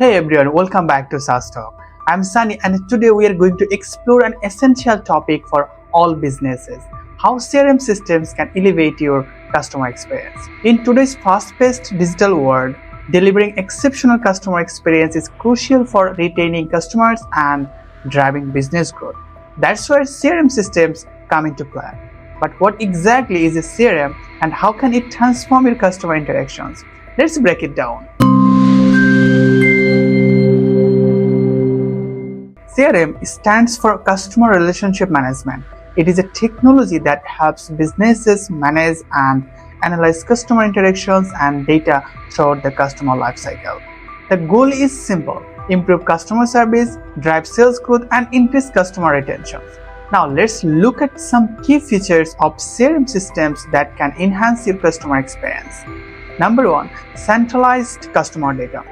Hey everyone, welcome back to SaaS Talk. I'm Sunny and today we are going to explore an essential topic for all businesses: how CRM systems can elevate your customer experience. In today's fast-paced digital world, delivering exceptional customer experience is crucial for retaining customers and driving business growth. That's where CRM systems come into play. But what exactly is a CRM and how can it transform your customer interactions? Let's break it down. CRM stands for Customer Relationship Management. It is a technology that helps businesses manage and analyze customer interactions and data throughout the customer lifecycle. The goal is simple: improve customer service, drive sales growth, and increase customer retention. Now let's look at some key features of CRM systems that can enhance your customer experience. Number 1. Centralized customer data.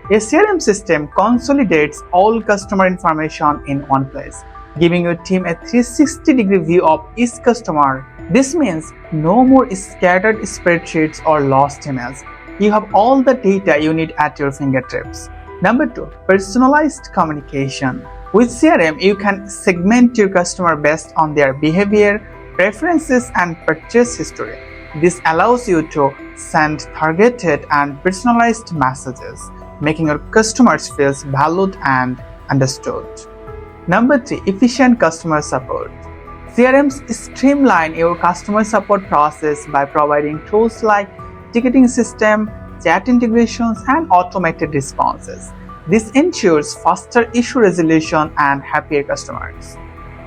A CRM system consolidates all customer information in one place, giving your team a 360-degree view of each customer. This means no more scattered spreadsheets or lost emails. You have all the data you need at your fingertips. Number 2. Personalized communication. With CRM, you can segment your customer based on their behavior, preferences, and purchase history. This allows you to send targeted and personalized messages, making your customers feel valued and understood. Number 3. Efficient customer support. CRMs streamline your customer support process by providing tools like ticketing system, chat integrations, and automated responses. This ensures faster issue resolution and happier customers.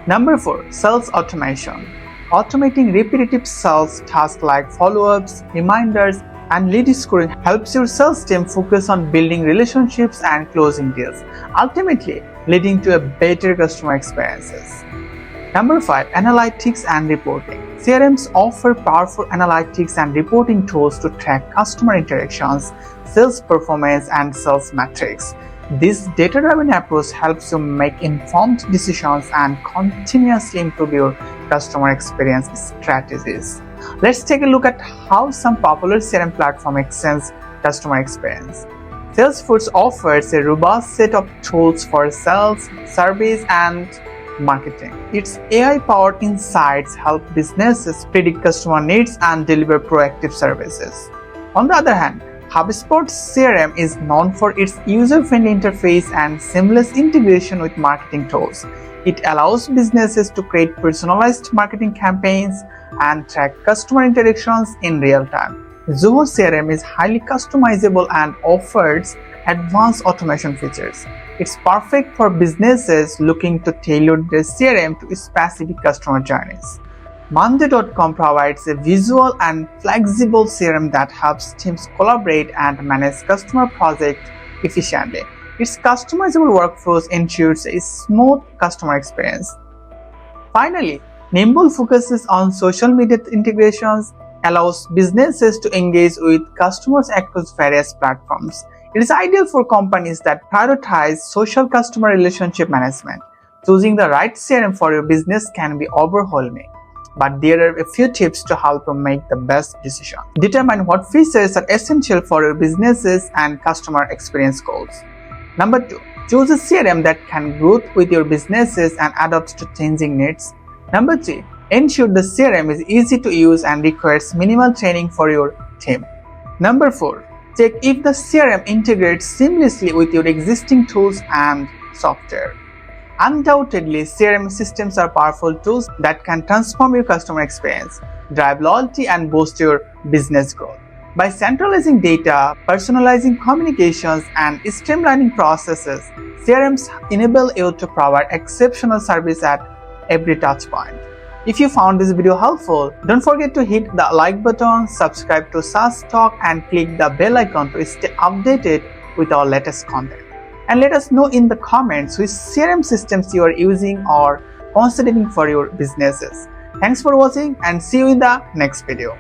Number 4. Sales automation. Automating repetitive sales tasks like follow-ups, reminders, and lead scoring helps your sales team focus on building relationships and closing deals, ultimately leading to a better customer experiences. Number 5. Analytics and reporting. CRMs offer powerful analytics and reporting tools to track customer interactions, sales performance, and sales metrics. This data-driven approach helps you make informed decisions and continuously improve your customer experience strategies. Let's take a look at how some popular CRM platforms extend customer experience. Salesforce offers a robust set of tools for sales, service, and marketing. Its AI-powered insights help businesses predict customer needs and deliver proactive services. On the other hand, HubSpot's CRM is known for its user-friendly interface and seamless integration with marketing tools. It allows businesses to create personalized marketing campaigns and track customer interactions in real time. Zoho CRM is highly customizable and offers advanced automation features. It's perfect for businesses looking to tailor their CRM to specific customer journeys. Monday.com provides a visual and flexible CRM that helps teams collaborate and manage customer projects efficiently. Its customizable workflows ensures a smooth customer experience. Finally, Nimble focuses on social media integrations, allows businesses to engage with customers across various platforms. It is ideal for companies that prioritize social customer relationship management. Choosing the right CRM for your business can be overwhelming, but there are a few tips to help you make the best decision. Determine what features are essential for your businesses and customer experience goals. Number 2. Choose a CRM that can grow with your businesses and adapt to changing needs. Number 3. Ensure the CRM is easy to use and requires minimal training for your team. Number 4. Check if the CRM integrates seamlessly with your existing tools and software. Undoubtedly, CRM systems are powerful tools that can transform your customer experience, drive loyalty, and boost your business growth. By centralizing data, personalizing communications, and streamlining processes, CRMs enable you to provide exceptional service at every touchpoint. If you found this video helpful, don't forget to hit the like button, subscribe to SaaS Talk, and click the bell icon to stay updated with our latest content. And let us know in the comments which CRM systems you are using or considering for your businesses. Thanks for watching and see you in the next video.